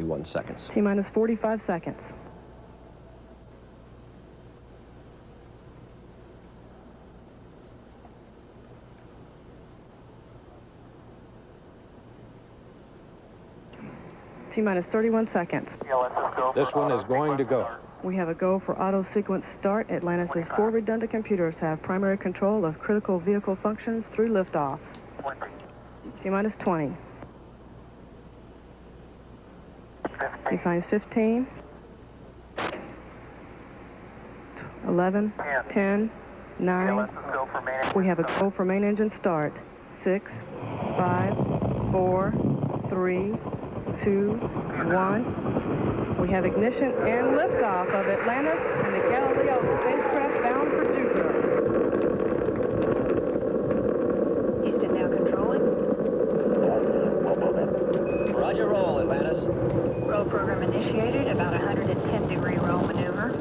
31 seconds. T-minus 45 seconds. T-minus 31 seconds. This one is going to go. We have a go for auto sequence start. Atlantis' 4 redundant computers have primary control of critical vehicle functions through liftoff. T-minus 20. T-minus 15. 11, 10, 9. We have a go for main engine start. 6, 5, 4, 3, 2, 1. We have ignition and liftoff of Atlantis and the Galileo spacecraft bound for Jupiter. Houston now controlling. Roger, roll, Atlantis. Roll program initiated, about 110-degree roll maneuver.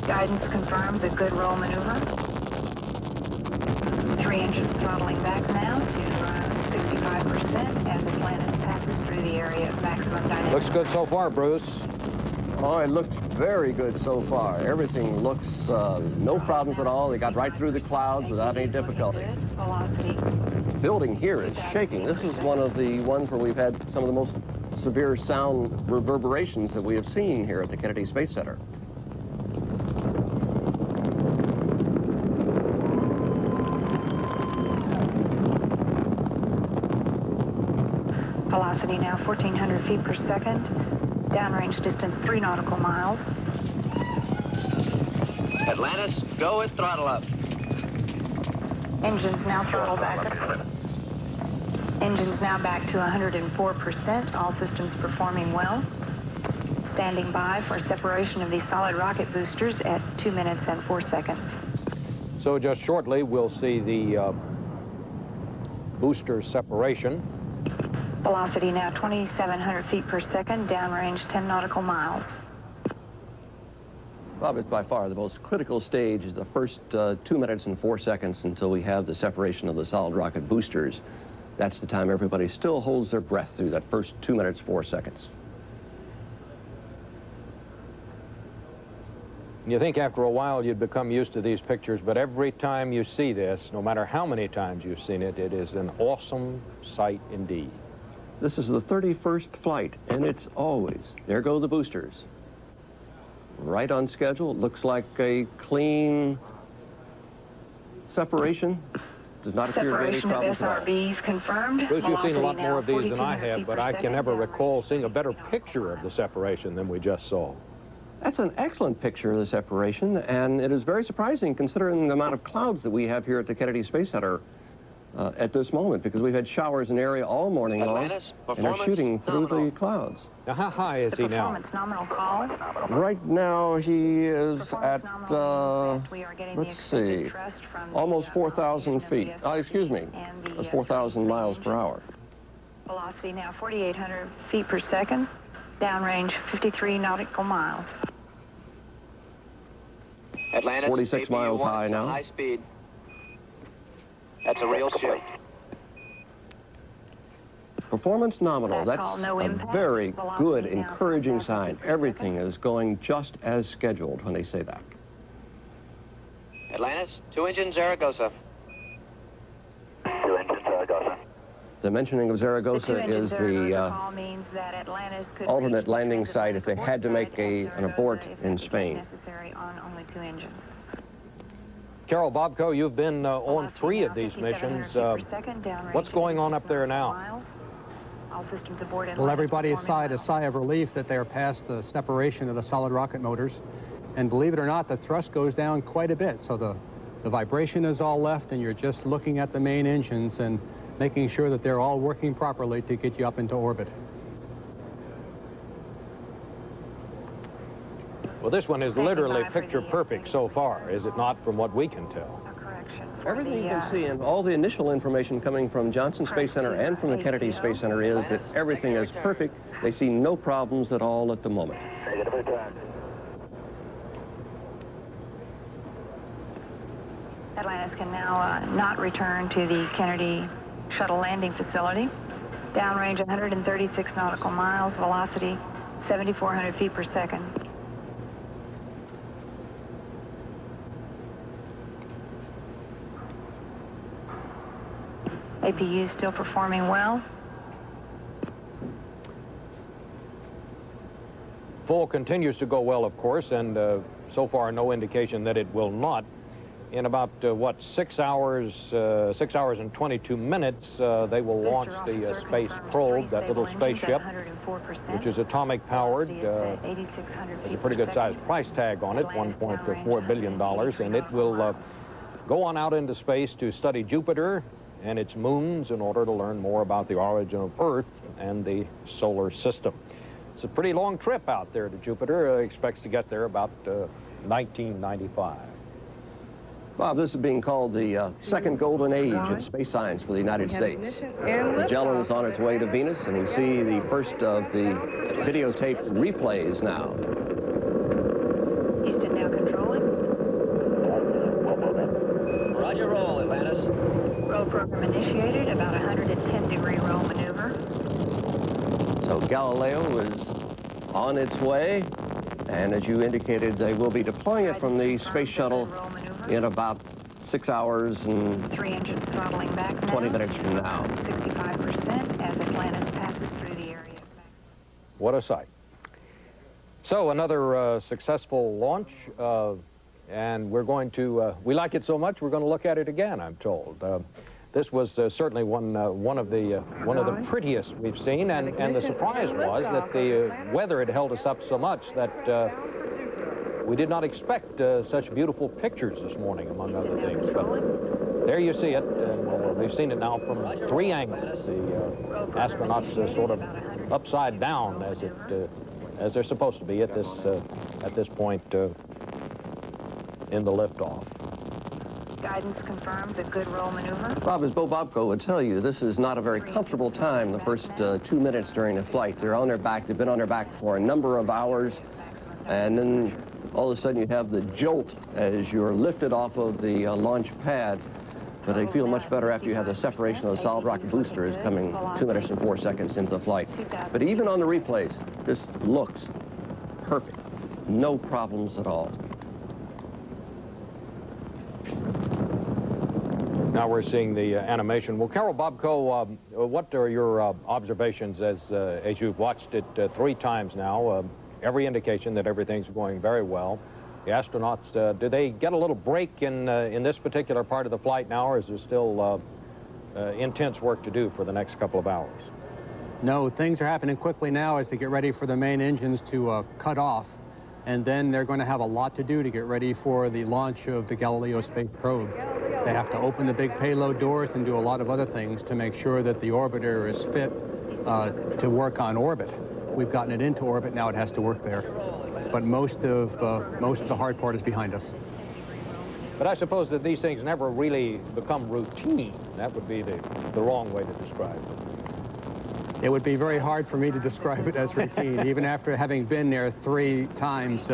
Guidance confirms a good roll maneuver. 3 engines throttling back now to 65% as Atlantis passes through the area of maximum dynamic. Looks good so far, Bruce. Oh, it looks very good so far. Everything looks no problems at all. They got right through the clouds without any difficulty. Velocity. The building here is shaking. This is one of the ones where we've had some of the most severe sound reverberations that we have seen here at the Kennedy Space Center. Velocity now 1,400 feet per second. Downrange distance 3 nautical miles. Atlantis, go with throttle up. Engines now throttle back. Engines now back to 104%. All systems performing well. Standing by for separation of these solid rocket boosters at 2 minutes and 4 seconds. So just shortly, we'll see the booster separation. Velocity now 2,700 feet per second, downrange 10 nautical miles. Bob, it's by far the most critical stage is the first 2 minutes and 4 seconds until we have the separation of the solid rocket boosters. That's the time everybody still holds their breath through that first 2 minutes, 4 seconds. You think after a while you'd become used to these pictures, but every time you see this, no matter how many times you've seen it, it is an awesome sight indeed. This is the 31st flight, and it's always, there go the boosters. Right on schedule. It looks like a clean separation. Does not appear to be any problems at all. Separation of SRBs confirmed. Bruce, you've seen a lot more of these than I have, but I can never recall seeing a better picture of the separation than we just saw. That's an excellent picture of the separation, and it is very surprising considering the amount of clouds that we have here at the Kennedy Space Center at this moment, because we've had showers in the area all morning long and are shooting through the clouds. Now, how high is he now? Nominal call. Right now, he is at, let's see, almost 4,000 feet. Excuse me, that's 4,000 miles per hour. Velocity now 4,800 feet per second, downrange 53 nautical miles. Atlantis, 46 miles high now. High speed. That's a real ship. Performance nominal. That's a very good, encouraging sign. Everything is going just as scheduled when they say that. Atlantis, 2 engine Zaragoza. 2 engine Zaragoza. The mentioning of Zaragoza is the alternate landing site if they had to make an abort in Spain. Carol Bobko, you've been on 3 of these missions. What's going on up there now? Well, everybody sighed a sigh of relief that they're past the separation of the solid rocket motors. And believe it or not, the thrust goes down quite a bit. So the vibration is all left, and you're just looking at the main engines and making sure that they're all working properly to get you up into orbit. Well, this one is literally picture perfect so far, is it not, from what we can tell? Everything you can see, and all the initial information coming from Johnson Space Center and from the Kennedy Space Center is that everything is perfect. They see no problems at all at the moment. Atlantis can now now not return to the Kennedy Shuttle landing facility. Downrange 136 nautical miles, velocity 7,400 feet per second. APU still performing well. Full continues to go well, of course, and so far no indication that it will not. In about, 6 hours, 6 hours and 22 minutes, they will launch the space probe, that little spaceship, which is atomic powered. There's a pretty good sized price tag on it, $1.4 billion, and it will go on out into space to study Jupiter and its moons in order to learn more about the origin of Earth and the solar system. It's a pretty long trip out there to Jupiter. Expects to get there about 1995. Bob, this is being called the second golden age of space science for the United States. Magellan is on its way to Venus, and you see the first of the videotape replays now. Houston now controlling. Roger, roll, Atlantis. Roll program initiated, about 110-degree roll maneuver. So Galileo is on its way, and as you indicated, they will be deploying it from the space shuttle in about 6 hours and 3 engines throttling back now. 20 minutes from now. 65% as Atlantis passes through the area. What a sight. So another successful launch, and we're going to, we like it so much, we're going to look at it again, I'm told. This was certainly one of the prettiest we've seen, and the surprise was that the weather had held us up so much that we did not expect such beautiful pictures this morning, among other things. But there you see it, and we've seen it now from 3 angles. The astronauts sort of upside down as they're supposed to be at this point in the liftoff. Guidance confirms a good roll maneuver. Bob, as Bo Bobko would tell you, this is not a very comfortable time the first 2 minutes during the flight. They're on their back. They've been on their back for a number of hours, and then all of a sudden you have the jolt as you're lifted off of the launch pad. But they feel much better after you have the separation of the solid rocket boosters coming 2 minutes and 4 seconds into the flight. But even on the replays, this looks perfect. No problems at all. Now we're seeing the animation. Well, Carol Bobko, what are your observations as you've watched it 3 times now? Every indication that everything's going very well. The astronauts, do they get a little break in this particular part of the flight now, or is there still intense work to do for the next couple of hours? No, things are happening quickly now as they get ready for the main engines to cut off. And then they're going to have a lot to do to get ready for the launch of the Galileo space probe. They have to open the big payload doors and do a lot of other things to make sure that the orbiter is fit to work on orbit. We've gotten it into orbit, now it has to work there. But most of the hard part is behind us. But I suppose that these things never really become routine. That would be the wrong way to describe it. It would be very hard for me to describe it as routine. Even after having been there 3 times,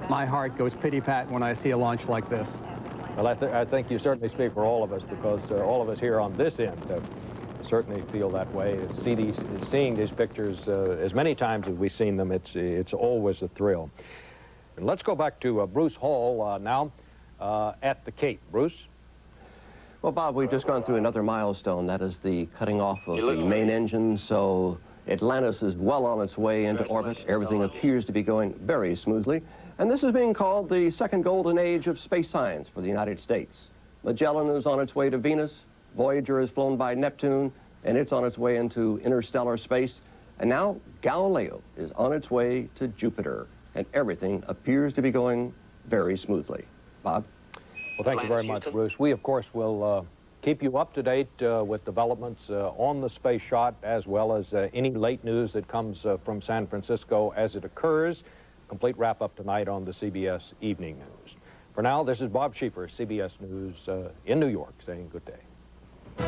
my heart goes pity-pat when I see a launch like this. Well, I think you certainly speak for all of us, because all of us here on this end certainly feel that way. Seeing these pictures as many times as we've seen them, it's always a thrill. And let's go back to Bruce Hall now at the Cape. Bruce? Well, Bob, we've just gone through another milestone. That is the cutting off of the main engine. So Atlantis is well on its way into orbit. Everything appears to be going very smoothly. And this is being called the second golden age of space science for the United States. Magellan is on its way to Venus. Voyager is flown by Neptune, and it's on its way into interstellar space. And now Galileo is on its way to Jupiter, and everything appears to be going very smoothly. Bob? Well, thank you very much, Bruce. We, of course, will keep you up to date with developments on the space shot, as well as any late news that comes from San Francisco as it occurs. Complete wrap-up tonight on the CBS Evening News. For now, this is Bob Schieffer, CBS News in New York, saying good day. 1.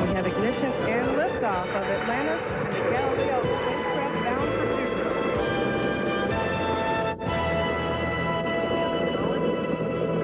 We have ignition and liftoff of Atlantis.